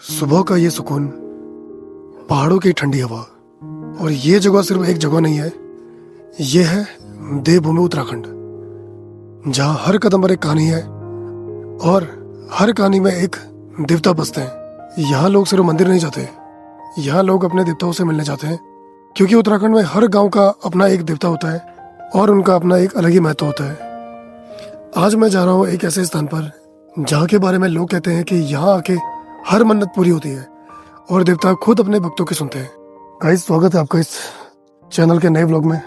सुबह का ये सुकून, पहाड़ों की ठंडी हवा, और ये जगह सिर्फ एक जगह नहीं है, ये है देवभूमि उत्तराखंड, जहाँ हर कदम पर एक कहानी है और हर कहानी में एक देवता बसते हैं। यहाँ लोग सिर्फ मंदिर नहीं जाते, यहाँ लोग अपने देवताओं से मिलने जाते हैं, क्योंकि उत्तराखंड में हर गांव का अपना एक देवता होता है और उनका अपना एक अलग ही महत्व होता है। आज मैं जा रहा हूँ एक ऐसे स्थान पर जहाँ के बारे में लोग कहते हैं कि यहाँ आके हर मन्नत पूरी होती है और देवता खुद अपने भक्तों की सुनते हैं। गाइस, स्वागत है आपका इस चैनल के नए व्लॉग में।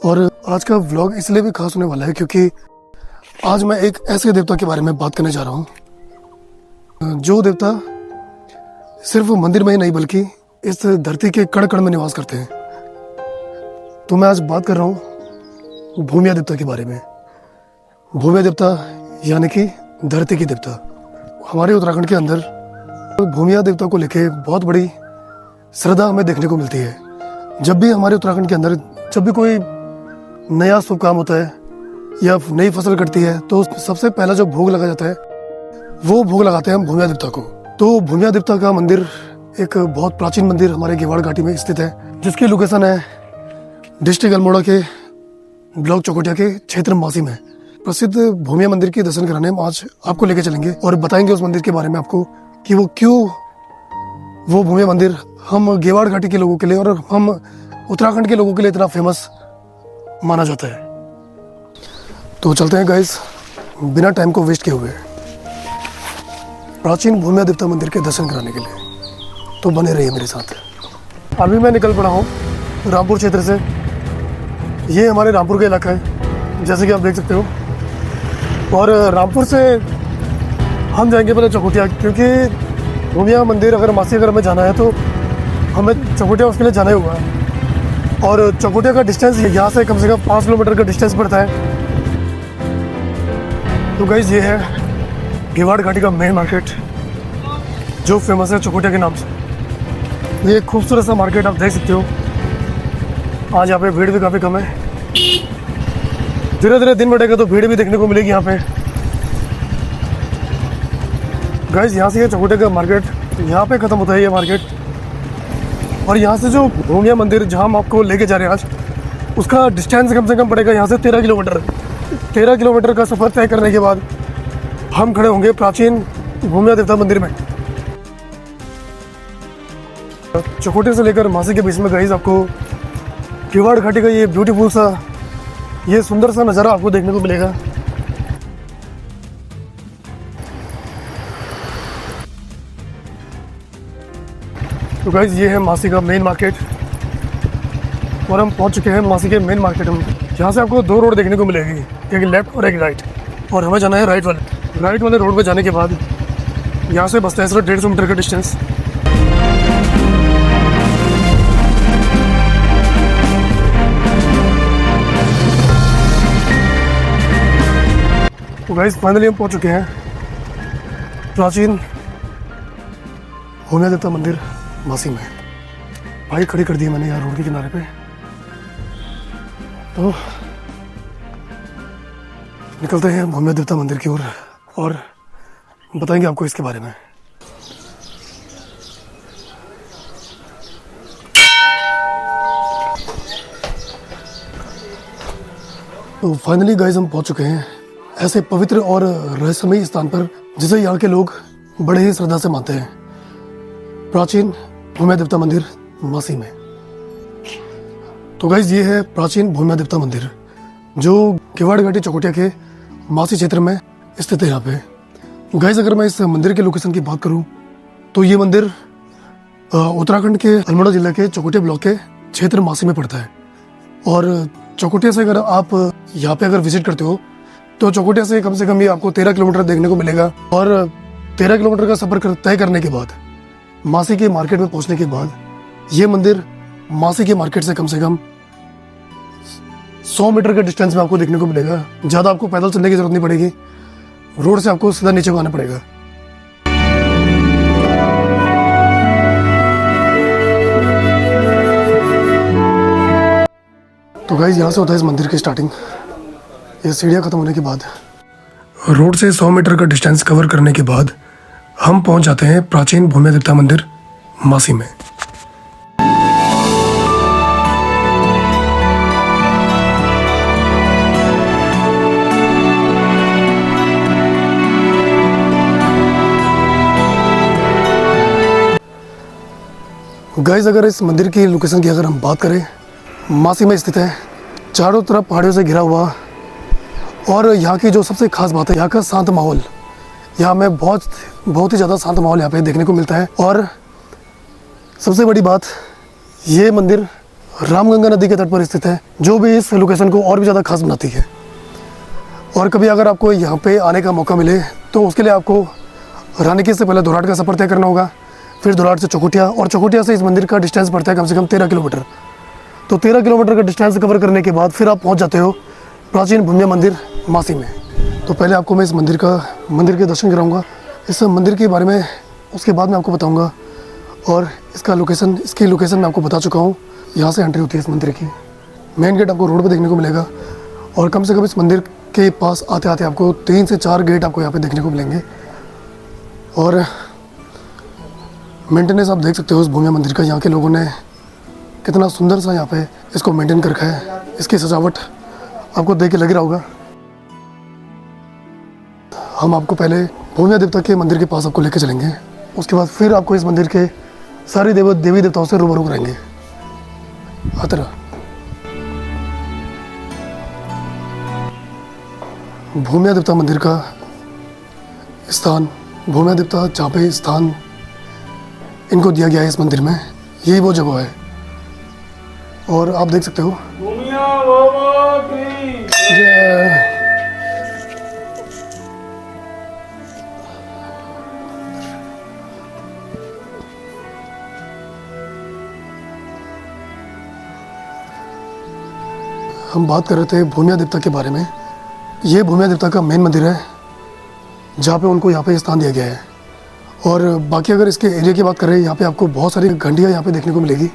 और आज का व्लॉग इसलिए भी खास होने वाला है क्योंकि आज मैं एक ऐसे देवता के बारे में बात करने जा रहा हूँ जो देवता सिर्फ मंदिर में ही नहीं बल्कि इस धरती के कण कण में निवास करते हैं। तो मैं आज बात कर रहा हूँ भूमिया देवता के बारे में। भूमिया देवता यानी कि धरती की देवता। हमारे उत्तराखंड के अंदर भूमिया देवता को लेके बहुत बड़ी श्रद्धा हमें देखने को मिलती है। जब भी हमारे उत्तराखंड के अंदर जब भी कोई नया शुभ काम होता है या नई फसल कटती है तो सबसे पहला जो भोग लगाया जाता है वो भोग लगाते हैं हम भूमिया देवता को। तो भूमिया देवता का मंदिर एक बहुत प्राचीन मंदिर हमारे गेवाड़ घाटी में स्थित है, जिसकी लोकेशन है डिस्ट्रिक्ट अल्मोड़ा के ब्लॉक चौकोटिया के क्षेत्र मासी में। प्रसिद्ध भूमिया मंदिर के दर्शन कराने हम आज आपको लेके चलेंगे और बताएंगे उस मंदिर के बारे में आपको कि वो क्यों, वो भूमिया मंदिर हम गेवाड़ घाटी के लोगों के लिए और हम उत्तराखंड के लोगों के लिए इतना फेमस माना जाता है। तो चलते हैं गाइस, बिना टाइम को वेस्ट किए हुए प्राचीन भूमिया देवता मंदिर के दर्शन कराने के लिए। तो बने रहिए मेरे साथ। अभी मैं निकल पड़ा हूँ रामपुर क्षेत्र से। ये हमारे रामपुर का इलाका है, जैसे कि आप देख सकते हो। और रामपुर से हम जाएंगे पहले चौकोटिया, क्योंकि भूमिया मंदिर अगर मासी अगर हमें जाना है तो हमें चौकोटिया उसके लिए जाना ही होगा। और चौकोटिया का डिस्टेंस यहाँ से कम 5 किलोमीटर का डिस्टेंस पड़ता है। तो गाइस, ये है गेवाड़ घाटी का मेन मार्केट जो फेमस है चौकोटिया के नाम से। ये खूबसूरत सा मार्केट आप देख सकते हो। आज यहाँ पे भीड़ भी काफ़ी कम है। धीरे धीरे दिन बढ़ेगा तो भीड़ भी देखने को मिलेगी यहाँ पे। गाइस, यहाँ से ये चौकोटिया का मार्केट यहाँ पे ख़त्म होता है, ये मार्केट। और यहाँ से जो भूमिया मंदिर जहाँ हम आपको लेके जा रहे हैं आज, उसका डिस्टेंस कम से कम पड़ेगा यहाँ से 13 किलोमीटर। 13 किलोमीटर का सफ़र तय करने के बाद हम खड़े होंगे प्राचीन भूमिया देवता मंदिर में। चौकोटिया से लेकर मासी के बीच में गाइस आपको गेवाड़ घाटी का ये ब्यूटीफुल सा, ये सुंदर सा नज़ारा आपको देखने को मिलेगा। तो गाइस, ये है मासी का मेन मार्केट और हम पहुंच चुके हैं मासी के मेन मार्केट में। यहाँ से आपको 2 रोड देखने को मिलेगी, एक लेफ्ट और एक राइट। और हमें जाना है राइट वाले रोड पे जाने के बाद यहाँ से बसता है सिर्फ 150 मीटर का डिस्टेंस। तो गाइस, फाइनली हम पहुंच चुके हैं प्राचीन भूमिया देवता मंदिर मासी में। बाइक खड़ी कर दी मैंने यहाँ रोड के किनारे पे। तो निकलते हैं भूमिया देवता मंदिर की ओर और बताएंगे आपको इसके बारे में। तो फाइनली गाइस, हम पहुंच चुके हैं ऐसे पवित्र और रहस्यमयी स्थान पर जिसे यहाँ के लोग बड़े ही श्रद्धा से मानते हैं, प्राचीन भूमिया देवता मंदिर मासी में। तो गाइस, ये है प्राचीन भूमिया देवता मंदिर जो गेवाड़ घाटी चौकोटिया के मासी क्षेत्र में स्थित है। यहाँ पे गाइस, अगर मैं इस मंदिर के लोकेशन की बात करूँ तो ये मंदिर उत्तराखंड के अल्मोड़ा जिला के चौकोटिया ब्लॉक के क्षेत्र मासी में पड़ता है। और चौकोटिया से अगर आप यहाँ पे अगर विजिट करते हो तो चौकोटिया से कम ये आपको 13 किलोमीटर देखने को मिलेगा। और 13 किलोमीटर का सफ़र तय करने के बाद मासी के मार्केट में पहुंचने के बाद ये मंदिर मासी के मार्केट से कम 100 मीटर के डिस्टेंस में आपको देखने को मिलेगा। ज़्यादा आपको पैदल चलने की जरूरत नहीं पड़ेगी, रोड से आपको सीधा नीचे को आना पड़ेगा। तो गाइस, यहाँ से होता है इस मंदिर की स्टार्टिंग। ये सीढ़ियाँ खत्म होने के बाद रोड से 100 मीटर का डिस्टेंस कवर करने के बाद हम पहुंच जाते हैं प्राचीन भूमि देवता मंदिर मासी में। गाइस, अगर इस मंदिर की लोकेशन की अगर हम बात करें, मासी में स्थित है, चारों तरफ पहाड़ियों से घिरा हुआ, और यहाँ की जो सबसे खास बात है यहाँ का शांत माहौल। यहाँ में बहुत ही ज़्यादा शांत माहौल यहाँ पे देखने को मिलता है। और सबसे बड़ी बात, ये मंदिर रामगंगा नदी के तट पर स्थित है, जो भी इस लोकेशन को और भी ज़्यादा खास बनाती है। और कभी अगर आपको यहाँ पे आने का मौका मिले तो उसके लिए आपको रानीखेत से पहले धोराट का सफ़र तय करना होगा, फिर धोराट से चौखुटिया, और चौखुटिया से इस मंदिर का डिस्टेंस पड़ता है कम से कम 13 किलोमीटर। तो 13 किलोमीटर का डिस्टेंस कवर करने के बाद फिर आप पहुँच जाते हो प्राचीन भूमि मंदिर मासी में। तो पहले आपको मैं इस मंदिर के दर्शन कराऊंगा, इस मंदिर के बारे में उसके बाद मैं आपको बताऊंगा। और इसकी लोकेशन मैं आपको बता चुका हूँ। यहाँ से एंट्री होती है इस मंदिर की, मेन गेट आपको रोड पे देखने को मिलेगा। और कम से कम इस मंदिर के पास आते आते आपको 3 से 4 गेट आपको यहाँ पे देखने को मिलेंगे। और मेंटेनेंस आप देख सकते हो इस भूमि मंदिर का, यहाँ के लोगों ने कितना सुंदर सा यहाँ पे इसको मेंटेन कर रखा है। इसकी सजावट आपको देख के लग रहा होगा। हम आपको पहले भूमि देवता के मंदिर के पास आपको लेके चलेंगे, उसके बाद फिर आपको इस मंदिर के सारे देवी देवताओं से रूबरू कराएंगे। आते रहो। भूमि देवता मंदिर का स्थान, भूमि देवता जहाँ पे स्थान इनको दिया गया है इस मंदिर में, यही वो जगह है। और आप देख सकते हो हम बात कर रहे थे भूमि देवता के बारे में। ये भूमि देवता का मेन मंदिर है जहाँ पे उनको यहाँ पे स्थान दिया गया है। और बाकी अगर इसके एरिया की बात करें, यहाँ पे आपको बहुत सारी घंटियाँ यहाँ पे देखने को मिलेगी।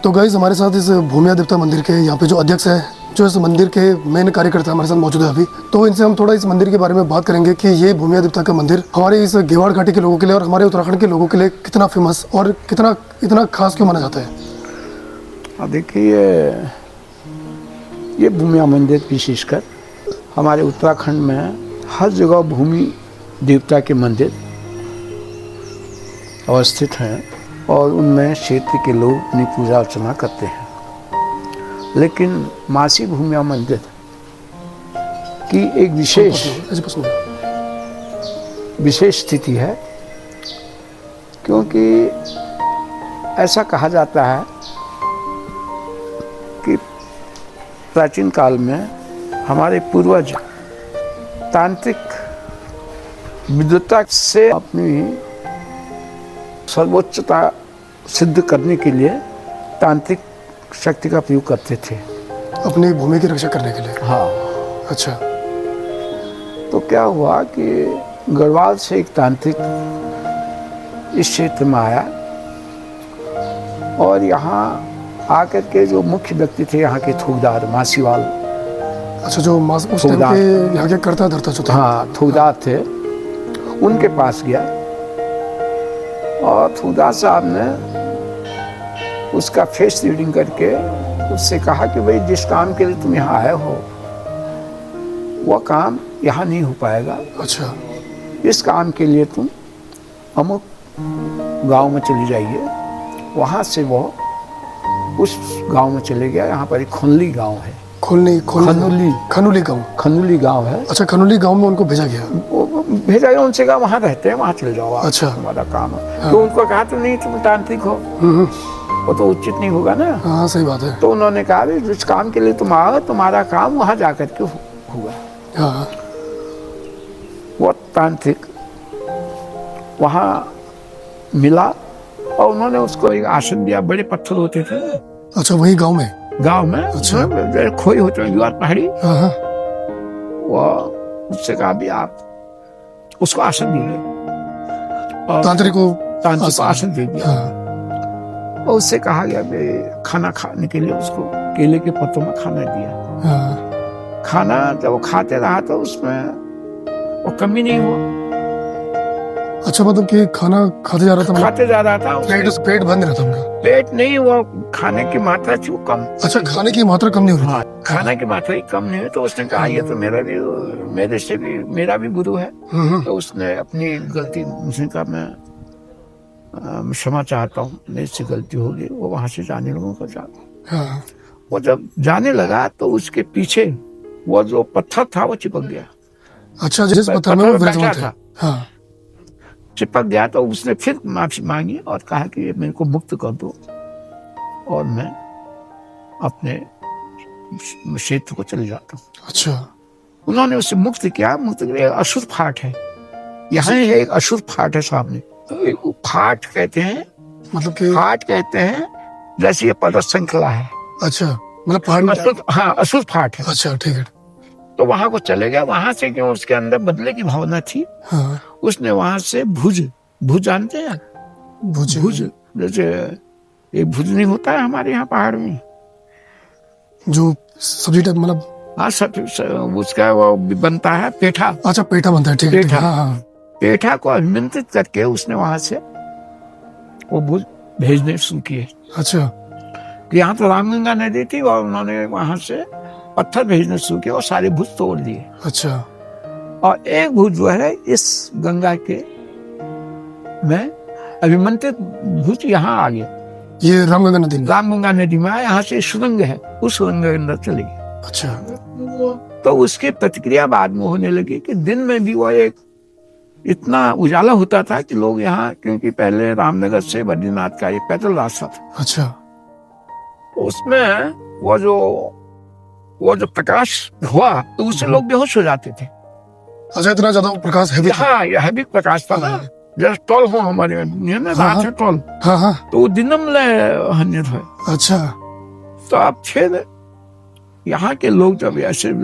तो गाइस, हमारे साथ इस भूमि देवता मंदिर के यहाँ पे जो अध्यक्ष है, जो इस मंदिर के मेन कार्यकर्ता हमारे साथ मौजूद है अभी, तो इनसे हम थोड़ा इस मंदिर के बारे में बात करेंगे कि ये भूमि देवता का मंदिर हमारे इस गेवाड़ घाटी के लोगों के लिए और हमारे उत्तराखंड के लोगों के लिए कितना फेमस और इतना खास क्यों माना जाता है। देखिए, ये भूमि मंदिर विशेषकर हमारे उत्तराखंड में हर जगह भूमि देवता के मंदिर अवस्थित हैं और उनमें क्षेत्र के लोग अपनी पूजा अर्चना करते हैं। लेकिन मासी भूमि मंदिर की एक विशेष स्थिति है, क्योंकि ऐसा कहा जाता है कि प्राचीन काल में हमारे पूर्वज तांत्रिक विद्वता से अपनी सर्वोच्चता सिद्ध करने के लिए तांत्रिक शक्ति का प्रयोग करते थे, अपनी भूमि की रक्षा करने के लिए। हाँ। अच्छा। तो क्या हुआ कि गढ़वाल से एक तांत्रिक इस क्षेत्र में आया और यहाँ आकर के जो मुख्य व्यक्ति थे यहाँ के थोकदार मासीवाल। अच्छा, जो उस टाइम के यहाँ के करता धरता जो थे। हाँ, थोकदार थे, उनके पास गया और थोकदार साहब ने उसका फेस रीडिंग करके उससे कहा कि भाई, जिस काम के लिए तुम यहाँ आए हो वह काम यहाँ नहीं हो पाएगा। अच्छा। इस काम के लिए तुम अमुक गांव में चली जाइए। वहाँ से वो उस गांव में चले गया। यहाँ पर एक खनुली गांव है। खनुली गांव है। अच्छा, खनुली गांव में उनको भेजा गया। उनसे कहा वहाँ रहते हैं, वहाँ चले जाओ। अच्छा, तुम्हारा काम है। हाँ। तो उनको कहा तो नहीं, तुम तांत्रिक हो, वो तो उचित नहीं होगा ना। हाँ, सही बात है। तो उन्होंने कहा जिस काम के लिए तुम आओ, तुम्हारा काम वहाँ जाकर के होगा। हाँ। वो तांत्रिक वहाँ मिला और उन्होंने उसको एक आसन दिया। बड़े पत्थर होते थे। अच्छा, वही गांव में? अच्छा। खोई होते हैं पहाड़ी। हाँ। वो उससे कहा भी आप उसको आसन दीजिए। तांत्रिक को आसन दे दिया। हाँ। और उससे कहा गया कि खाना खाने के लिए उसको केले के पत्तों में खाना दिया। खाना जब वो खाते रहा तो उसमें वो कमी नहीं हुआ। अच्छा, मतलब कि खाना खाते जा रहा था, खाते जा रहा था, पेट भर नहीं रहा था उनका। पेट नहीं, वो खाने की मात्रा थी वो कम। अच्छा, खाने की मात्रा कम नहीं हो रही। हाँ, खाने की मात्रा ही कम नहीं हुई। तो उसने कहा ये तो मेरा भी गुरु है। तो उसने अपनी गलती मुझसे कहा, मैं क्षमा चाहता हूँ, मेरे से गलती होगी। वो वहां से जाने लोगों को जाना। वो जब जाने लगा तो उसके पीछे वो जो पत्थर था वो चिपक गया। अच्छा, जिस पत्थर में वो विराजमान था, हाँ, चिपक गया। तो उसने फिर माफी मांगी और कहा कि मेरे को मुक्त कर दो और मैं अपने क्षेत्र को चले जाता हूँ। अच्छा, उन्होंने उसे मुक्त किया। मुक्त किया, अशुद्ध फाट है यहाँ, एक अशुद्ध फाट है सामने। फाट कहते हैं, मतलब कि फाट कहते हैं जैसे ये पर्वत श्रृंखला है। अच्छा, मतलब पहाड़, हाँ, अशुद्ध फाट है। अच्छा, ठीक है। तो वहां को चले गया। वहां से क्यों, उसके अंदर बदले की भावना थी। हाँ। उसने वहां से भुज जानते हैं? भुज जैसे एक भुज नहीं होता है हमारे यहाँ पहाड़ में, जो सब्जी टाइप, मतलब हाँ, उसका वो बनता है पेठा। अच्छा, पेठा बनता है, ठीक है। पेठा, हाँ। पेठा को अभिमंत्रित करके उसने वहां से वो भुज भेजने शुरू किए। अच्छा, कि यहाँ तो रामगंगा नदी थी और उन्होंने वहां से पत्थर भेजने शुरू किया और सारे भुज तोड़ दिए। अच्छा, और एक भुज जो है इस गंगा के में अभिमंत्रित भुज यहाँ आ गया। ये रामगंगा नदी में यहाँ से सुरंग है, उस सुरंग के अंदर चले गए। अच्छा, तो उसकी प्रतिक्रिया बाद में होने लगी कि दिन में भी वो एक इतना उजाला होता था कि लोग यहाँ, क्योंकि पहले रामनगर से बद्रीनाथ का एक पैदल रास्ता था। अच्छा, उसमें वो जो प्रकाश हुआ तो उससे लोग बेहोश हो जाते थे। अच्छा, इतना ज्यादा प्रकाश हैवी था? हाँ, यह भी प्रकाश था ना, जैसे टॉल हो हमारे में रात है टॉल। हाँ, हाँ। तो दिनम हन्य था। अच्छा, तो अब फिर यहाँ के लोग जब ऐसे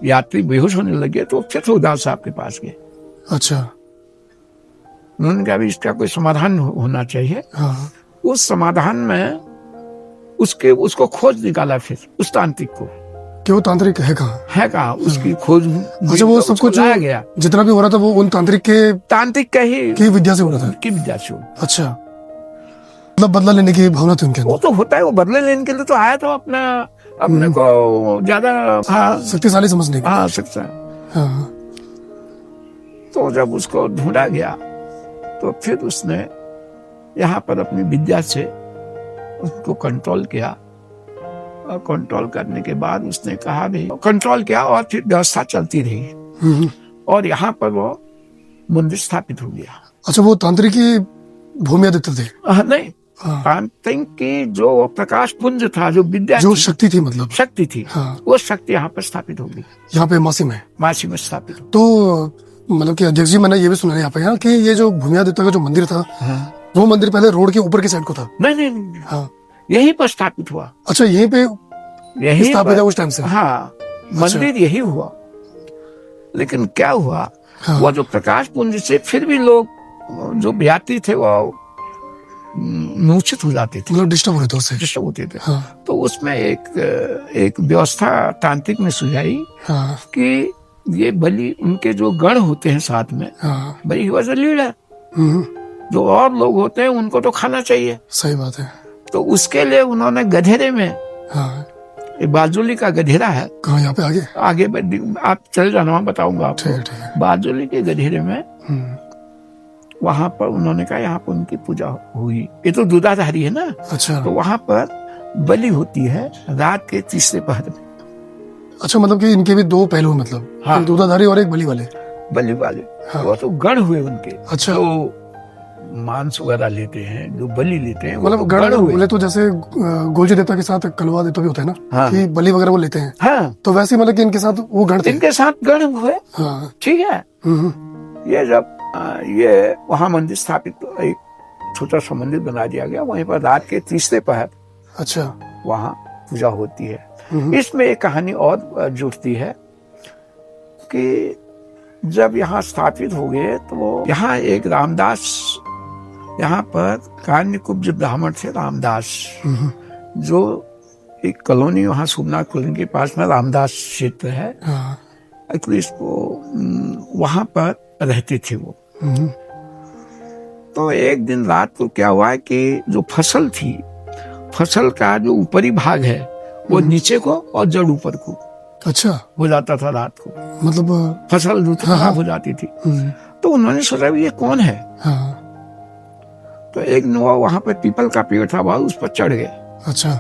यात्री बेहोश होने लगे तो फिर उदास साहब के पास गए। अच्छा, उन्होंने कहा इसका कोई समाधान होना चाहिए। हाँ। उस समाधान में उसको खोज निकाला फिर उस तांत्रिक को, कि वो तांत्रिक है कहाँ, उसकी खोज। अच्छा, वो सब कुछ लाया गया, जितना भी हो रहा था वो उन तांत्रिक का ही विद्या से हो रहा था, की विद्या से। अच्छा, मतलब बदला लेने की भावना थी उनके अंदर। वो तो होता है, वो बदले लेने के लिए तो आया था, अपने को ज्यादा शक्तिशाली समझने की। हाँ, सकता है। तो जब उसको ढूंढा गया तो फिर उसने यहाँ पर अपनी विद्या से उसको कंट्रोल किया। और कंट्रोल करने के बाद उसने कहा भी कंट्रोल किया और फिर व्यवस्था चलती रही और यहाँ पर वो मंदिर स्थापित हो गया। अच्छा, वो तांत्रिक की भूमि देते थे? नहीं, तांत्रिक की जो प्रकाश पुंज था, जो विद्या, जो शक्ति थी, मतलब शक्ति थी, वो शक्ति यहाँ पर स्थापित हो गई। यहाँ पे मासी में स्थापित हो। तो मतलब कि अध्यक्ष जी, मैंने ये भी सुना है यहाँ पे कि ये जो भूमिया देवता का जो मंदिर था, वो मंदिर पहले रोड के ऊपर की साइड को था? नहीं, हाँ, यहीं पर स्थापित हुआ। अच्छा, यहीं पे स्थापित है उस टाइम से? हाँ, मंदिर यही हुआ। लेकिन क्या हुआ, वो जो प्रकाश पुंज से फिर भी लोग जो यात्री थे वो मूर्छित हो जाते थे, मतलब डिस्टर्ब होते थे। तो उसमें एक व्यवस्था तांत्रिक ने सुझाई कि ये बलि, उनके जो गण होते हैं साथ में, बलि वॉज अ लीडर, जो और लोग होते हैं उनको तो खाना चाहिए। सही बात है। तो उसके लिए उन्होंने गधेरे में, बाजुली का गधेरा है, कहाँ, यहाँ पे आगे आप चले जाना, वहां बताऊंगा आपको। बाजुली के गधेरे में वहां पर उन्होंने कहा यहाँ पर उनकी पूजा हुई। ये तो दूधाधारी है ना। अच्छा, तो वहां पर बलि होती है रात के तीसरे पहर में। अच्छा, मतलब कि इनके भी दो पहलू, मतलब एक दूधाधारी और एक बलि वाले। वो तो गण हुए उनके। अच्छा, तो मांस वगैरह लेते हैं, जो बलि लेते हैं, मतलब गण बोले तो जैसे गोलजी देवता के साथ कलवा देवता भी होता है ना, कि बलि वगैरह वो लेते हैं। तो वैसे मतलब कि इनके साथ वो गण थे, इनके साथ गण हुए। ठीक है। ये जब ये वहां मंदिर स्थापित, एक छोटा सा मंदिर बना दिया गया, वहीं पर रात के तीसरे पहर, अच्छा, वहां पूजा होती है। इसमें एक कहानी और जुड़ती है कि जब यहाँ स्थापित हो गए तो यहाँ एक रामदास यहाँ पर कान्यकुब्ज ब्राह्मण थे रामदास, जो एक कॉलोनी वहाँ सोमनाथ कॉलोनी के पास में रामदास क्षेत्र है, एक्चुअली इसको वहाँ पर रहते थे वो। तो एक दिन रात को क्या हुआ कि जो फसल थी, फसल का जो ऊपरी भाग है वो नीचे को और जड़ ऊपर को अच्छा हो जाता था रात को, मतलब फसल जो खराब हो जाती थी। तो उन्होंने सोचा ये कौन है। तो एक नुआ वहां पर पीपल का पेड़ था, वह उस पर चढ़ गए। अच्छा।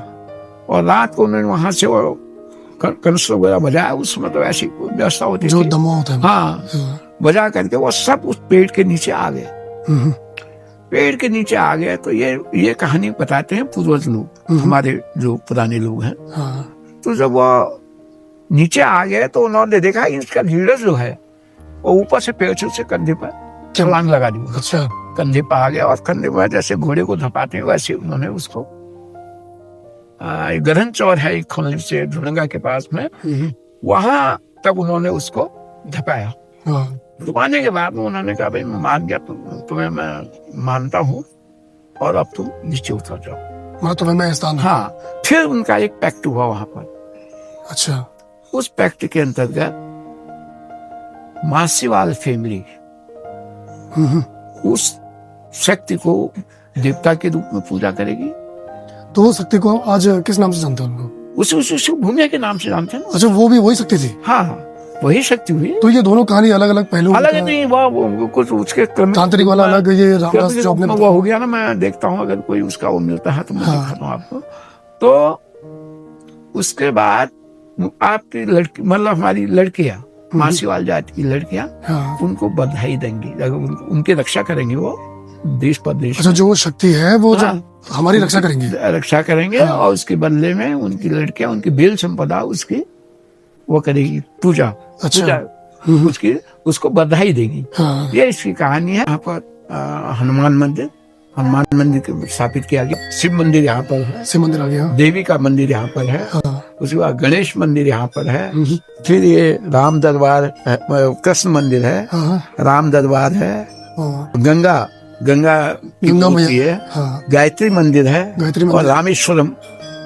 और रात को उन्होंने वहां से वो कंस वगैरह बजाया, उस समय तो ऐसी व्यवस्था होती जो थी, दमा होता है। हाँ, बजा करके वो सब उस पेड़ के नीचे आ गए। पेड़ के नीचे आ गए। तो ये कहानी बताते हैं पूर्वज लोग, हमारे जो पुराने लोग हैं। तो जब वो नीचे आ गए तो उन्होंने देखा इसका लीडर जो है वो ऊपर से पेड़ से कंधे पर छलांग लगा दी। अच्छा। कंधे पर आ गया और कंधे पर जैसे घोड़े को धपाते हैं वैसे उन्होंने उसको गरन चौर है एक खोलने से धुरंगा के पास में, वहां तब उन्होंने उसको धपाया। धपाने के बाद उन्होंने कहा भाई मान गया, तुम्हें मैं मानता हूँ और अब तुम नीचे उतर जाओ, मतलब तुम्हें मैं स्थान। हाँ। फिर उनका एक पैक्ट हुआ वहां पर। अच्छा। उस पैक्ट के अंतर्गत मासीवाल फैमिली उस शक्ति को देवता के रूप में पूजा करेगी। तो वो शक्ति को आज किस नाम से जानते हैं उनको? उसे भूमिया के नाम से जानते हैं। अच्छा, वो भी वही शक्ति थी? हाँ, वही शक्ति हुई। तो ये दोनों कहानी अलग अलग पहलू अलग नहीं, वो कुछ उसके तांत्रिक वाला अलग, ये रामदास जो आपने वो हो गया ना। मैं देखता हूँ अगर कोई उसका वो मिलता है तो मैं दिखाता हूँ आपको। तो उसके बाद आपकी लड़की, मतलब हमारी लड़कियां, मासीवाल जाति की लड़कियां, उनको बधाई देंगी, उनकी रक्षा करेंगे वो देश परदेश। अच्छा, जो शक्ति है वो हमारी रक्षा करेंगे और उसके बदले में उनकी लड़कियां, उनकी बेल संपदा उसकी वो करेगी पूजा। अच्छा। उसकी उसको बधाई देगी। ये इसकी कहानी है। यहाँ पर हनुमान मंदिर स्थापित किया गया। शिव मंदिर यहाँ पर है, शिव मंदिर आ गया। देवी का मंदिर यहाँ पर है। उसके बाद गणेश मंदिर यहाँ पर है। फिर ये राम दरबार, कृष्ण मंदिर है, राम दरबार है, गंगा मूर्ति है, गायत्री मंदिर है और रामेश्वरम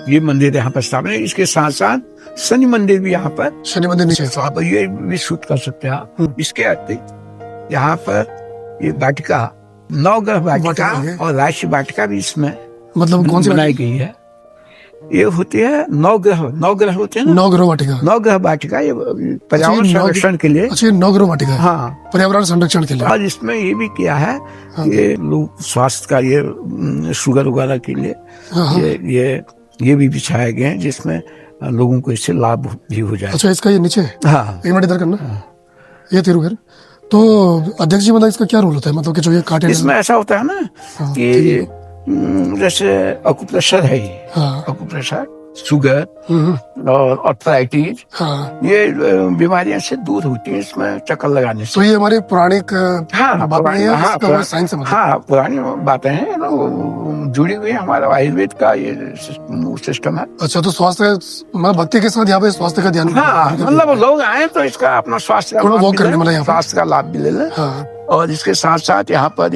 ये मंदिर यहाँ पर स्थापित है। इसके साथ साथ शनि मंदिर भी यहाँ पर, शनि मंदिर नीचे, तो आप ये भी शूट कर सकते हैं। इसके अतिरिक्त यहाँ पर ये वाटिका, नवग्रह वाटिका और राशि वाटिका भी इसमें मतलब कौन सी बनाई गई है। ये होती है नवग्रह होते हैं ना, नवग्रह वाटिका। ये पर्यावरण संरक्षण के लिए। अच्छा, नवग्रह वाटिका। हाँ, पर्यावरण संरक्षण के लिए। और इसमें ये भी किया है ये लोग स्वास्थ्य का, ये शुगर वगैरह के लिए ये भी बिछाए गए हैं जिसमें लोगों को इससे लाभ भी हो जाए। अच्छा, इसका ये नीचे, हाँ, एक मिनट इधर करना, ये तिरुगर। तो अध्यक्ष जी, मतलब इसका क्या रोल होता है, मतलब कि जो ये काटे, इसमें ऐसा होता है ना कि जैसे अकुप्रेशर है, अकुप्रेशर, शुगर और आर्थराइटिस, ये बीमारियां से दूर होती है इसमें चक्कर लगाने से। तो ये हमारे पौराणिक पुरानी बातें हैं, जुड़ी हुई है, हमारा आयुर्वेद का ये सिस्टम है। अच्छा, तो स्वास्थ्य, मतलब भक्ति के साथ यहाँ पे स्वास्थ्य का ध्यान, मतलब लोग आए तो इसका अपना स्वास्थ्य का लाभ भी ले लें। और इसके साथ साथ यहाँ पर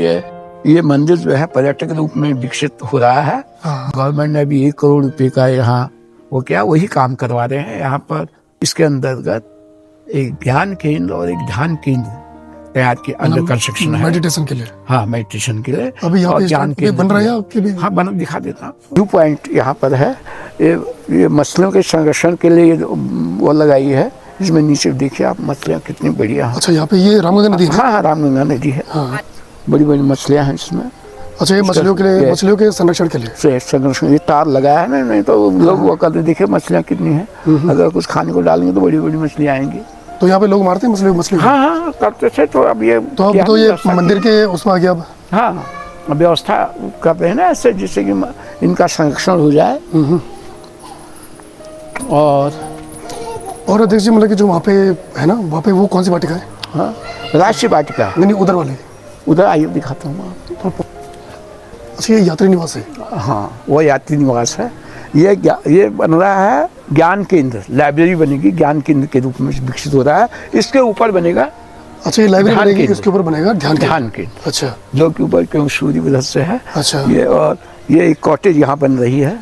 ये मंदिर जो है पर्यटक रूप में विकसित हो रहा है। गवर्नमेंट ने भी 1 करोड़ रुपए का यहाँ वही काम करवा रहे हैं। यहाँ पर इसके अंतर्गत एक ज्ञान केंद्र और एक ध्यान केंद्र तैयार किया, अंडर कंस्ट्रक्शन है, मेडिटेशन के लिए। हाँ, मेडिटेशन के लिए। अभी यहाँ पे ज्ञान केंद्र बन रहा है आपके लिए। हाँ, बन, दिखा देता हूँ। 2 पॉइंट यहाँ पर है, ये मछलियों के संरक्षण के लिए वो लगाई है। इसमें नीचे देखिए आप, मछलियाँ कितनी बढ़िया। अच्छा, यहाँ पे ये रामगंगा नदी है। हाँ, रामगंगा नदी है। बड़ी बड़ी मछलियाँ हैं इसमें। अच्छा, ये मछलियों के लिए, मछलियों के संरक्षण के लिए संरक्षण, ये तार लगाया है ना, नहीं तो लोग वो करते देखिए मछलियाँ कितनी हैं। अगर कुछ खाने को डालेंगे तो बड़ी बड़ी मछलियाँ आएंगी। तो यहाँ पे लोग मारते हैं मछली? हाँ, करते थे। तो अब ये मंदिर के उसमें आ गया अब। हाँ, व्यवस्था कर रहे हैं ना ऐसे, जिससे कि इनका संरक्षण हो जाए। और अध्यक्ष जी, मतलब कि जो वहाँ पे है ना, वहाँ पे वो कौन सी वाटिका है? हाँ, राष्ट्रीय वाटिका। नहीं, उधर वाले, उधर आइए दिखाता हूँ। अच्छा, ये यात्री निवास है? हाँ, वो यात्री निवास है। ये बन रहा है ज्ञान केंद्र, लाइब्रेरी बनेगी, ज्ञान केंद्र के रूप में विकसित हो रहा है। इसके ऊपर बनेगा अच्छा, ये लाइब्रेरी बनेगी, इसके ऊपर बनेगा ध्यान केंद्र। अच्छा, जो के ऊपर क्यों सूर्य उधर से है। अच्छा, ये और ये एक कॉटेज यहाँ बन रही है,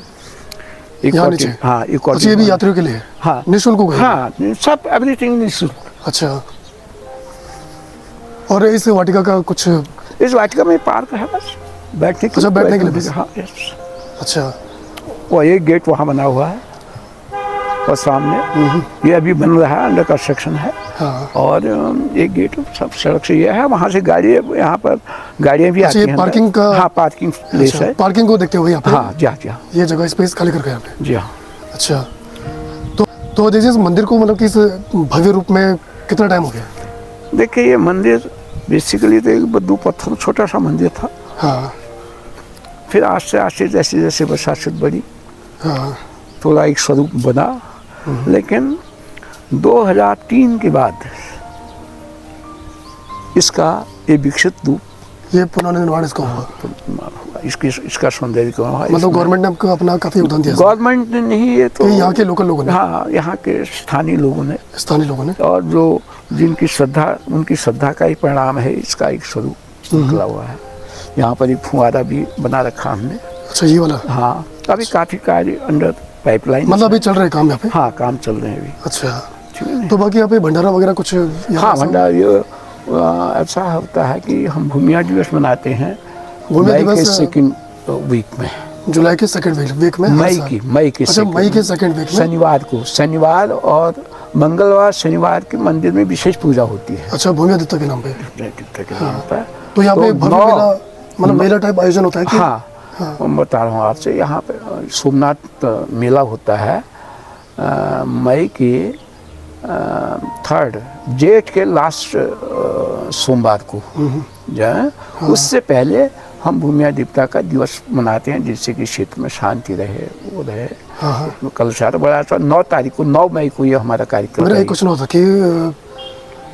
एक यहाँ कॉटेज। नीचे। हाँ, एक कॉटेज। अच्छा, ये भी यात्रियों के लिए है? हाँ, निःशुल्क होगा? हाँ, सब एवरीथिंग निःशुल्क। अच्छा, और इस वाटिका का कुछ? इस वाटिका में पार्क है बस बैठने के। अच्छा, बैठने के लिए बस? हाँ, यस। अच्छा, और एक गेट वहाँ बना हुआ है और सामने ये अभी बन रहा है, अंडर कंस्ट्रक्शन है। हाँ। और एक गेट सब सड़क से ये है, वहाँ से गाड़ी, यहाँ पर गाड़ियाँ भी आती अच्छा, हैं। पार्किंग का? हाँ, पार्किंग प्लेस है। पार्किंग को देखते हुए यहाँ पे? हाँ जी, हाँ जी, हाँ। ये जगह स्पेस खाली करके यहाँ पे? जी हाँ। अच्छा, तो देखिए इस मंदिर को मतलब कि इस भव्य रूप में कितना टाइम हो गया? देखिए, ये मंदिर बेसिकली तो एक बद्दू पत्थर छोटा सा मंदिर था। हाँ। फिर आस्ते आस्ते जैसे जैसे बसात बढ़ी, हाँ। थोड़ा एक स्वरूप बना। लेकिन 2003 के बाद इसका ये विकसित रूप, ये पुनर्निर्माण इसका हुआ, इसका सौंदर्यीकरण हुआ। मतलब गवर्नमेंट ने आपको अपना काफी योगदान दिया? गवर्नमेंट ने नहीं, ये तो यहाँ के लोकल लोगों ने? हाँ, यहाँ के स्थानीय लोगों ने। स्थानीय लोगों ने? और जो जिनकी श्रद्धा, उनकी श्रद्धा का ही परिणाम है, इसका एक स्वरूप निकला हुआ है। यहाँ पर एक फुहारा भी बना रखा हमने। अच्छा, ये वाला? हाँ, अभी काफी कार्य अंडर पाइपलाइन, मतलब अभी चल रहे काम यहाँ पे? हाँ, काम चल रहे हैं अभी। अच्छा, ठीक है। तो बाकी यहाँ पे भंडारा वगैरह कुछ? हाँ, भंडारा ये ऐसा होता है कि हम भूमिया दिवस मनाते हैं भूमिया मई के दिवस? सेकंड वीक में, जुलाई के सेकंड वीक में? मई के अच्छा, मई के सेकंड वीक में? शनिवार को, शनिवार और मंगलवार शनिवार के मंदिर में विशेष पूजा होती है। अच्छा, भूमिया देवता के नाम पे? देवता के नाम पर। तो यहाँ पे भव्य मेला, मतलब मेला टाइप आयोजन होता है कि? हाँ, मैं बता रहा हूँ आपसे। यहाँ पे सोमनाथ मेला होता है मई के 3 जेठ के लास्ट सोमवार को। जो उससे पहले हम भूमिया देवता का दिवस मनाते हैं, जिससे कि क्षेत्र में शांति रहे, वो रहे। उसमें कलशार बड़ा 9 तारीख को, 9 मई को ये हमारा कार्यक्रम। मेरा एक क्वेश्चन होता कि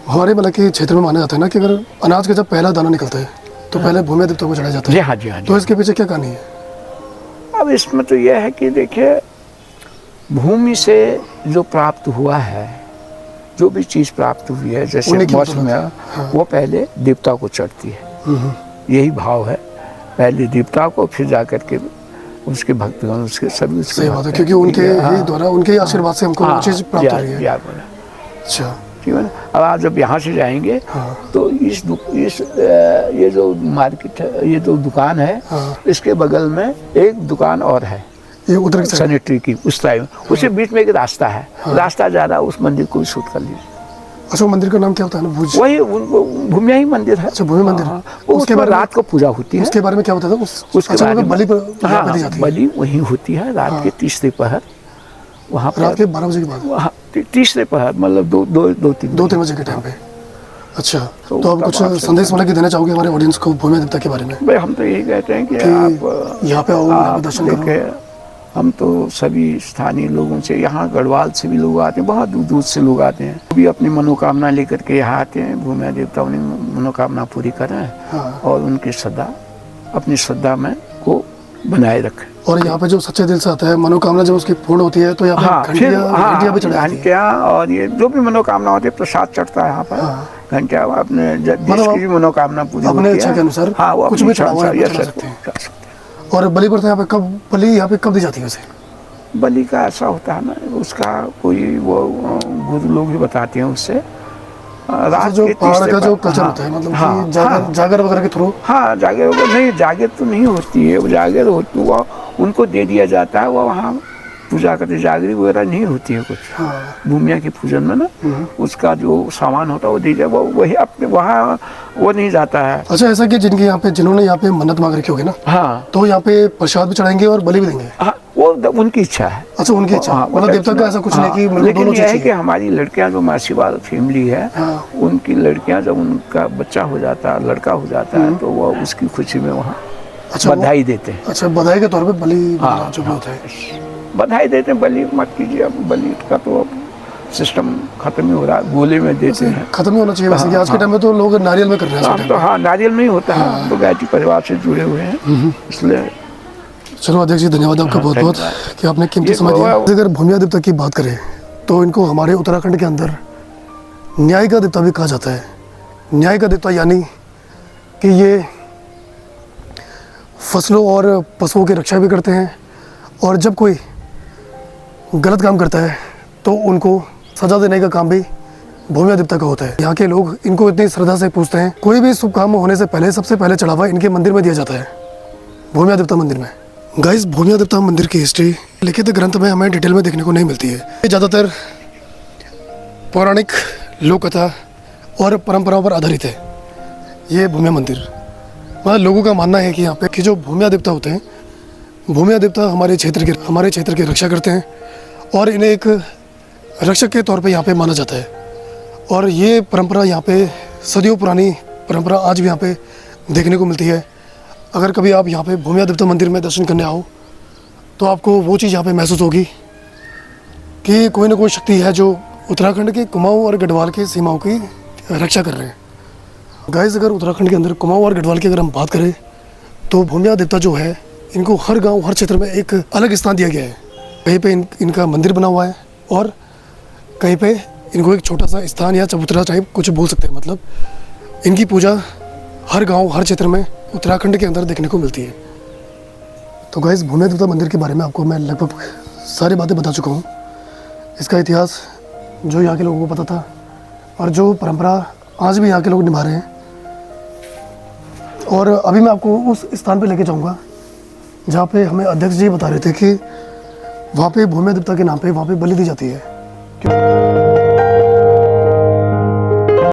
हमारे मतलब कि क्षेत्र में माना जाता है ना कि अगर अनाज का जब पहला दाना निकलता है तो पहले भूमिया देवता को चढ़ाया जाता है। जी हाँ, जी हाँ। तो इसके पीछे क्या कहानी है? अब इसमें तो यह है कि देखिए, भूमि से जो प्राप्त हुआ है, जो भी चीज़ प्राप्त हुई है, जैसे मौसम में, वो पहले देवता को चढ़ती है। यही भाव है, पहले देवता को, फिर जा करके उसके भक्तगण, उसके सभी। सही बात है, क्योंकि उनके ही द्वारा, उनके आशीर्वाद से हमको वो चीज़ प्राप्त हो रही है। अच्छा, ठीक है ना। अब आप जब यहाँ से जाएंगे तो इस ये जो मार्केट है, ये जो दुकान है, इसके बगल में एक दुकान और है, ये उधर सैनिटरी की, उस टाइम उसके बीच में एक रास्ता है। रास्ता जा रहा है, उस मंदिर को भी शूट कर लीजिए। अच्छा, वो मंदिर का नाम क्या होता है? भुज? वही भूमिया ही मंदिर है। अच्छा, भूमि मंदिर। उसके बाद रात को पूजा होती है। उसके बारे में क्या होता था? उसके बाद बलि बलि वही होती है रात के तीसरे पहर, वहाँ पर रात के 12 बजे के बाद? वहाँ तीसरे पहर, मतलब 2-3 बजे के टाइम पे। अच्छा, तो आप कुछ संदेश मतलब कि देना चाहोगे हमारे ऑडियंस को भूमिया देवता के बारे में? भाई, हम तो यही कहते हैं कि आप यहाँ पे आओ, यहाँ पे दर्शन करो। हम तो सभी स्थानीय लोगों से, यहाँ गढ़वाल से भी लोग आते हैं, बहुत दूर दूर से लोग आते हैं, वो भी अपनी मनोकामना लेकर के यहाँ आते हैं। भूमिया देवता उन्हें मनोकामना पूरी करें और उनकी श्रद्धा, अपनी श्रद्धा में को बनाए रखें। और यहाँ पे जो सच्चे दिल से आता है, मनोकामना जब उसकी पूर्ण होती है तो यहाँ पे घंटियाँ भी चढ़ाती हैं। घंटियाँ और ये जो भी मनोकामना होती है, प्रसाद चढ़ता है यहाँ पर। घंटियाँ अपने जिसकी भी मनोकामना पूरी होती है, अपने इच्छा के अनुसार कुछ भी चढ़ा सकते हैं। और बलि प्रथा यहाँ पे कब दी जाती है? वैसे बलि का ऐसा होता है ना, उसका कोई वो गुरु लोग ही बताते हैं उससे। रात जो पहाड़ का जो कल्चर होता है, मतलब कि जागर वगैरह के थ्रू? हाँ, जागर नहीं, जागर तो नहीं होती है, वो जागर होती, वो उनको दे दिया जाता है, वो वहाँ पूजा करते। जागरी वगैरह नहीं होती है कुछ भूमिया के पूजन में ना। उसका जो सामान होता है वो दे दिया, वो वही अपने वहाँ वो नहीं जाता है। अच्छा, ऐसा कि जिन्होंने यहाँ पे मन्नत मांग रखी होगी ना, तो यहाँ पे प्रसाद भी चढ़ाएंगे और बलि भी देंगे? वो उनकी इच्छा है। अच्छा, उनकी इच्छा, मतलब देवता का ऐसा कुछ नहीं कि मतलब लेकिन यह है कि हमारी लड़कियां जो मासीवाल फैमिली है, उनकी लड़कियां जब उनका बच्चा हो जाता है, लड़का हो जाता है, तो वो उसकी खुशी में वहाँ बधाई देते हैं। अच्छा, बधाई के तौर पे बलि जो भी होता है, बधाई देते हैं। बलि मत कीजिए, अब बलि का तो अब सिस्टम खत्म ही हो रहा है, गोले में देते हैं। खत्म ही होना चाहिए वैसे, आज के टाइम में तो लोग नारियल में कर रहे हैं। तो हाँ, नारियल में ही होता है, तो गायत्री परिवार से जुड़े हुए हैं, इसलिए। चलो अध्यक्ष जी, धन्यवाद आपका बहुत बहुत कि आपने कीमती समय दिया। अगर भूमिया देवता की बात करें तो इनको हमारे उत्तराखंड के अंदर न्याय का देवता भी कहा जाता है, न्याय का देवता, यानी कि ये फसलों और पशुओं की रक्षा भी करते हैं, और जब कोई गलत काम करता है तो उनको सजा देने का काम भी भूमिया देवता का होता है। यहाँ के लोग इनको इतनी श्रद्धा से पूजते हैं। कोई भी शुभ काम होने से पहले सबसे पहले चढ़ावा इनके मंदिर में दिया जाता है, भूमिया देवता मंदिर में। गाइस, भूमिया देवता मंदिर की हिस्ट्री लिखित ग्रंथ में हमें डिटेल में देखने को नहीं मिलती है। ये ज़्यादातर पौराणिक लोक कथा और परंपराओं पर आधारित है। ये भूमिया मंदिर, मतलब लोगों का मानना है कि यहाँ पे कि जो भूमिया देवता होते हैं, भूमिया देवता हमारे क्षेत्र की रक्षा करते हैं और इन्हें एक रक्षक के तौर पे यहाँ पे माना जाता है। और ये परंपरा यहाँ पे सदियों पुरानी परंपरा आज भी यहाँ पे देखने को मिलती है। अगर कभी आप यहाँ पे भूमिया देवता मंदिर में दर्शन करने आओ तो आपको वो चीज़ यहाँ पे महसूस होगी कि कोई ना कोई शक्ति है जो उत्तराखंड के कुमाऊं और गढ़वाल की सीमाओं की रक्षा कर रहे हैं। गाइस, अगर उत्तराखंड के अंदर कुमाऊं और गढ़वाल की अगर हम बात करें तो भूमिया देवता जो है, इनको हर गांव हर क्षेत्र में एक अलग स्थान दिया गया है। कहीं पे इनका मंदिर बना हुआ है और कहीं पे इनको एक छोटा सा स्थान या चबूतरा टाइप कुछ बोल सकते हैं। मतलब इनकी पूजा हर गांव हर क्षेत्र में उत्तराखंड के अंदर देखने को मिलती है। तो गाइस, भूमिया देवता मंदिर के बारे में आपको मैं लगभग सारी बातें बता चुका हूँ। इसका इतिहास जो यहाँ के लोगों को पता था और जो परंपरा आज भी यहाँ के लोग निभा रहे हैं। और अभी मैं आपको उस स्थान पे लेके जाऊँगा जहाँ पे हमें अध्यक्ष जी बता रहे थे कि वहाँ पे भूमिया देवता के नाम पे वहाँ पे बलि दी जाती है।